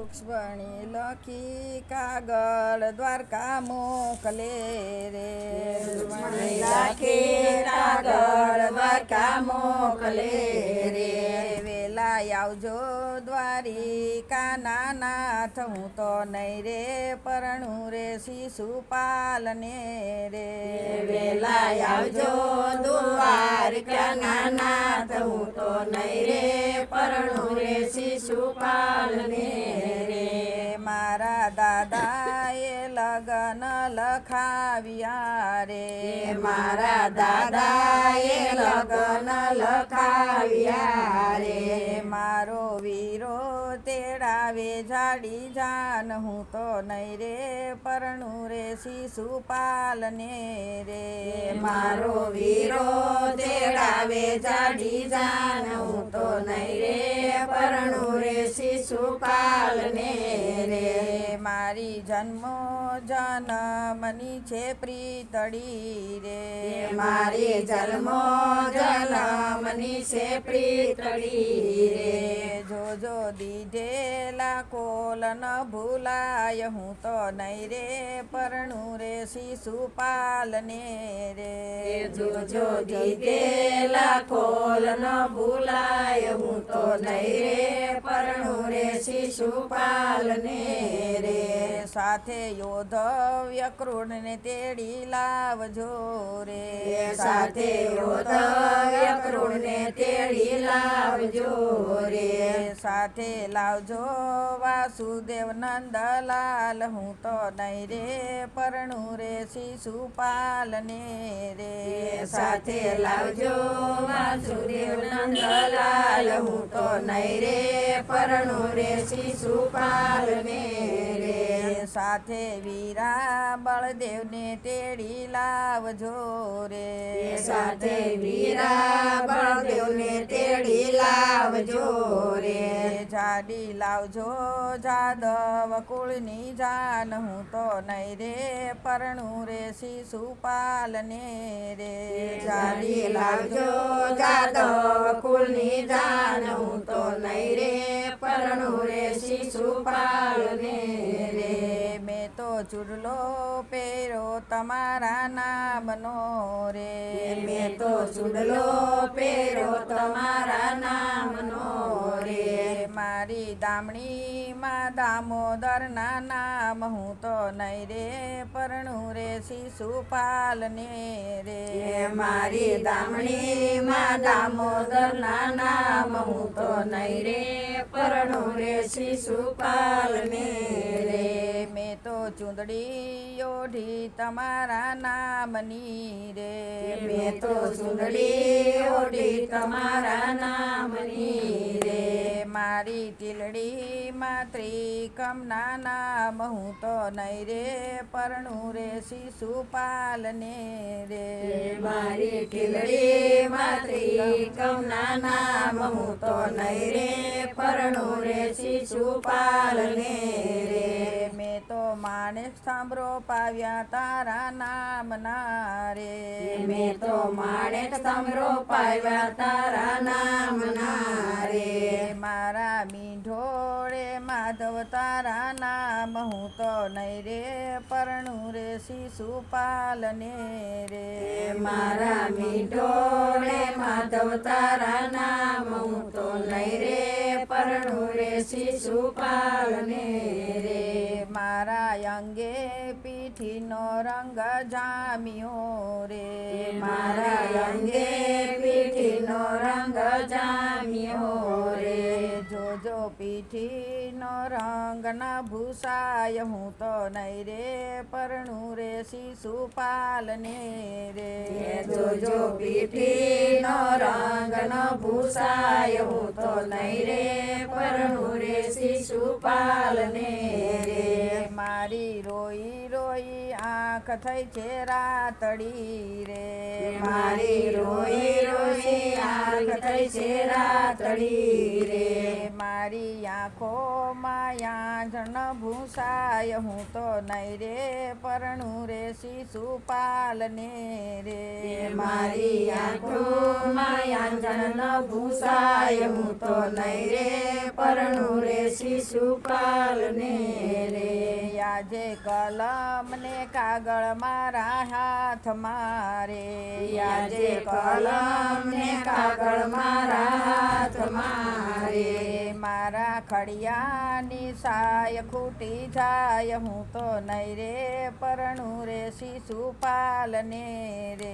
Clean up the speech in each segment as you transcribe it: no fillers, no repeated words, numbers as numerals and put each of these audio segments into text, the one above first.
વૃક્ષ બની લખી કાગળ દ્વારકા મોકલે રે લખી કાગળ દ્વારકા મોકલે રે વેલા આવજો દ્વારિકા નાનાથ હું તો નહીં રે પરણું રે શિશુપાલને રે વેલા આવજો દ્વારકા નાનાથ હું તો નહીં રે પરણું રે શિશુપાલને રે મારા દાદાએ લગન લખાવ્યા રે મારા દાદાએ લગન લખાવ્યા રે મારો વીરો તેડાવે જાડી જાન હું તો નહીં રે પરણું રે શિશુપાલને રે મારો વીરો તેડાવે જાડી જાન હું તો નહીં રે પરણું રે શિશુપાલને રે મારી જન્મો જન્મની છે પ્રીતળી રે મારી જન્મો જન્મની છે પ્રીતળી રે જોજો દીધેલા કોલ ન ભૂલાય હું તો નહીં રે પરણું રે શિશુપાલને રે જોજો દીધેલા કોલ ન ભૂલાય હું તો નહીં રે પરણું રે શિશુપાલને રે સાથે યોધવ્ય કૃષ્ણને તેડી લાવજો રે સાથે યોધવ્ય કૃષ્ણને તેડી લાવજો રે સાથે લાવજો વાસુદેવ નંદલાલ હું તો નહીં રે પરણું રે શિશુપાલને રે સાથે લાવજો વાસુદેવ નંદલાલ હું તો નહીં રે પરણું રે શિશુપાલને રે સાથે વીરા બળદેવને તેડી લાવજો રે સાથે વીરા બળદેવને તેડી લાવજો રે જાડી લાવજો જાદવ કુળની જાન હું તો નહીં રે પરણું રે શિશુપાલને રે જાડી લાવજો જાદવ કુળની જાન હું તો નહીં રે પરણું રે શિશુપાલને રે મેં તો ચૂડલો પહેરો તમારા નામનો રે મેં તો ચૂડલો પહેરો તમારા નામનો રે મારી દામણીમાં દામોદરના નામ હું તો નહીં રે પરણું રે શિશુપાલને રે મારી દામણીમાં દામોદરના નામ હું તો નહીં રે પરણું રે શિશુપાલને રે મેં તો ચૂંદડી ઓઢી તમારા નામની રે મેં તો ચૂંદડી ઓઢી તમારા નામની રે મારી ટીલડીમાં ત્રિકમના નામ હું તો નહીં રે પરણું રે શિશુપાલને રે મારી ટીલડીમાં ત્રિકમના નામ હું તો નહીં રે પરણું રે શિશુપાલને રે મેં તો માણેક સાંભળો પાવ્યા તારા નામના રે મેં તો માણેક સાંભળો પાવ્યા તારા નામના રે મારા મીંઢોળે માધવ તારા નામ હું તો નહીં રે પરણું રે શિશુપાલને રે મારા મીઠોળે માધવ તારા નામ હું તો નહીં રે પરણું રે શિશુપાલને રે મારા અંગે પીઠીનો રંગ જામ્યો રે મારા અંગે પીઠીનો રંગ જામ્યો રે જોજો પીઠીનો રંગ ના ભૂસાય હું તો નહીં રે પરણું રે શિશુપાલને રે જોજો પીઠીનો રંગ ન ભૂસાય હું તો નહીં રે પરણું રે શિશુપાલને રે મારી રોઈ રોઈ આંખ થઈ છે રાતડી રે મારી રોઈ રોઈ આંખ થઈ છે રાતડી રે મારી આંખોમાં આંજણ ભૂસાય હું તો નહીં રે પરણું રે શિશુપાલને રે મારી આંખોમાં આંજણ ન ભૂસાય હું તો નહીં રે પરણું રે શિશુપાલને રે આજે કલમ ને કાગળ મારા હાથમાં રે આજે કલમ ને કાગળ મારા હાથમાં રે મારા ખડિયાની સાય ખૂટી જાય હું તો નહીં રે પરણું રે શિશુપાલને રે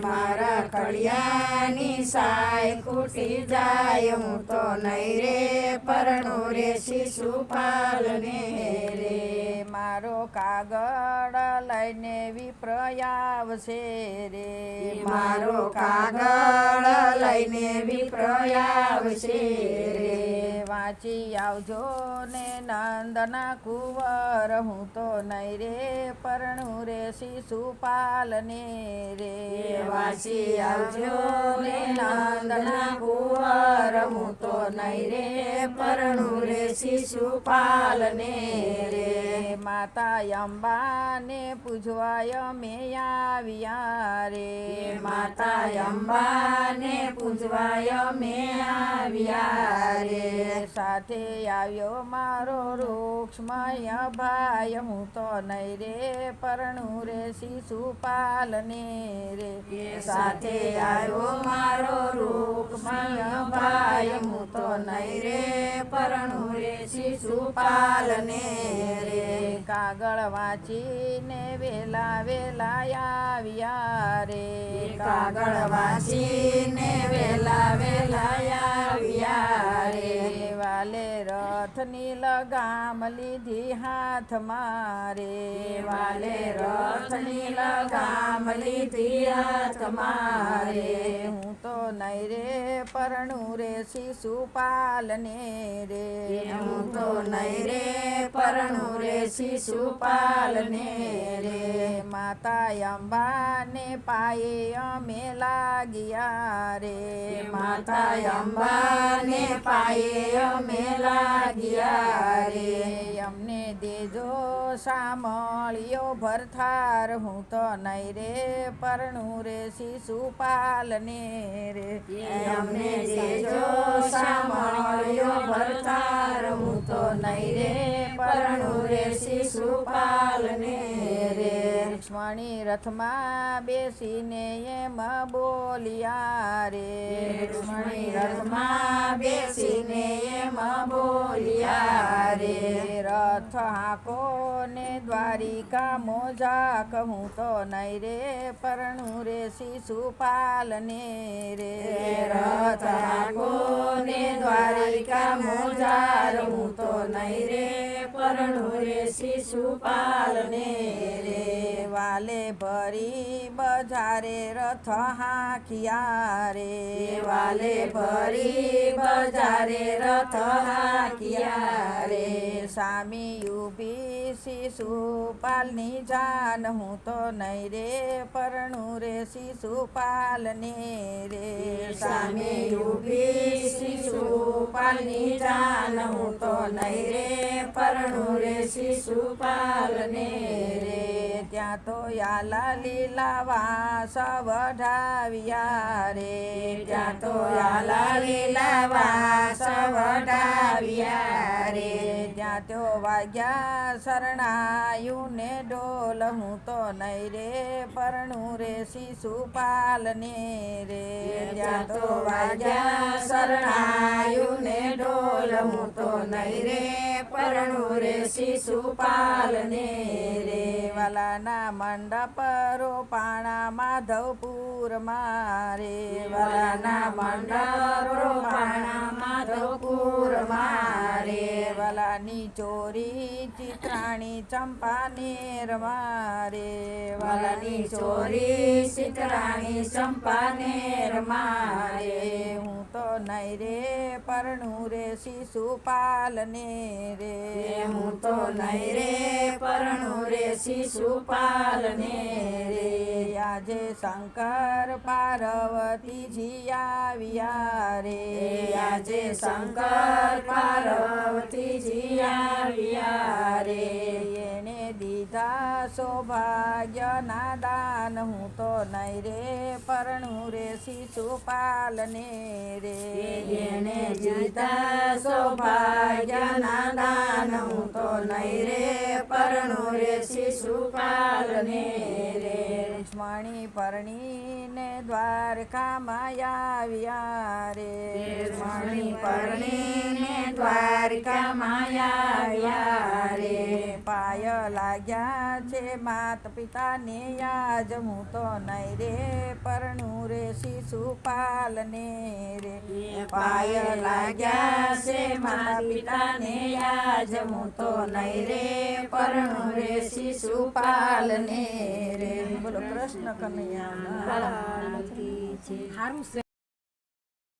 મારા ખડિયાની સાય ખૂટી જાય હું તો નહીં રે પરણું રે શિશુપાલને રે મારો કાગળ લઈને વિપ્ર આવશે રે મારો કાગળ લઈને વિપ્ર આવશે રે વાંચી આવજો ને નંદના કુંવર હું તો નહીં રે પરણું રે શિશુપાલને રે વાંચી આવજો ને નંદના કુંવર હું તો નહીં રે પરણું રે શિશુપાલને રે માતા અંબાને પૂજવાય મેં આવ્યા રે માતા અંબાને પૂજવાય મેં આવ્યા રે સાથે આવ્યો મારો રૂક્ષ્મય ભાઈ હું તો નહીં રે પરણું રે શિશુપાલને રે સાથે આવ્યો મારો રૂપમય ભાઈ હું તો નહીં રે પરણું રે શિશુપાલને રે કાગળ વાંચીને વેલા વેલા આવ્યા રે કાગળ વાંચીને વેલા વેલા આવ્યા રે વાલે રથની લગામ લીધી હાથમાં રે વાલે રથની લગામ લીધી હાથમાં રે હું તો નહીં રે પરણું રે શિશુપાલને રે હું તો નહીં રે પરણું રે શિશુપાલને રે માતા અંબાને પાયે અમે લાગ્યા રે માતા અંબાને પાયે અમે લાગ્યા રે અમને દેજો સાંભળ્યો ભરથાર હું તો નહીં રે પરણું રે શિશુપાલને રે અમને દેજો સાંભળ્યો ભરતાર હું તો નહીં રે પરણું રે શિશુપાલને રે લક્ષ્મણી રથમાં બેસીને એમ બોલ્યા રે લક્ષ્મણી રથમાં બેસીને એમ બોલ્યા રે રથ હાકો ને દ્વારિકા મોજા કહું તો નહીં રે પરણું રે શિશુપાલને રે રથ હાકો ને દ્વારિકા મોજાર હું તો નહીં રે પરણું રે શિશુપાલને રે વાલે ભરી બજારે રથ હાંકિયા રે વાલે ભરી બજારે રથ હાંકિયા રે સામી ઊભી શિશુપાલની જાન હું તો નહીં રે પરણું રે શિશુપાલને રે સામે ઊભી શિશુપાલની જાન હું તો નહીં રે પરણું રે શિશુપાલને રે ત્યાં તો યાલા લીલા વાસ વઢાવ્યા રે ત્યાં તો આલા લીલા વાસ વઢાવ્યા રે ત્યાં તો વાગ્યા શરણાયું ને ડોલ હું તો નહીં રે પરણું રે શિશુપાલને રે ત્યાં તો વાગ્યા શરણાયું ને ઢોલ હું તો નહીં રે પરણું રે શિશુપાલને રે વાલાના મંડપ રોપાણા માધવપુર મારે વાલાના મંડપ રોપાણા માધવપુર મારે વાલાની ચોરી ચિત્રાણી ચંપાનેર મારે વાલાની ચોરી સીતરાણી ચંપાનેર મારે હું તો નહીં રે પરણું રે શિશુપાલને રે હું તો નહીં રે પરણું રે શિશુપાલને રે આજે શંકર પાર્વતીજી આવ્યા રે આજે શંકર પાર્વતીજી આવ્યા એણે દીધા સૌભાગ્યના દાન હું તો નહીં રે પરણું રે શિશુપાલને રે એને જીતા સૌભાગ્યના દાન હું તો નહીં રે પરણું રે શિશુપાલને રે મણી પરણીને દ્વારકામાં આવ્યા રે મણી પરણીને દ્વારકામાં આવ્યા રે પાય લાગ્યા છે માત પિતાને યાજ હું તો નહીં રે પરણું રે શિશુપાલને રે પાય લાગ્યા છે માતા પિતાને યાજ હું તો નહીં રે પરણું રે શિશુપાલને રે બોલો કૃષ્ણ કનૈયા સારું છે.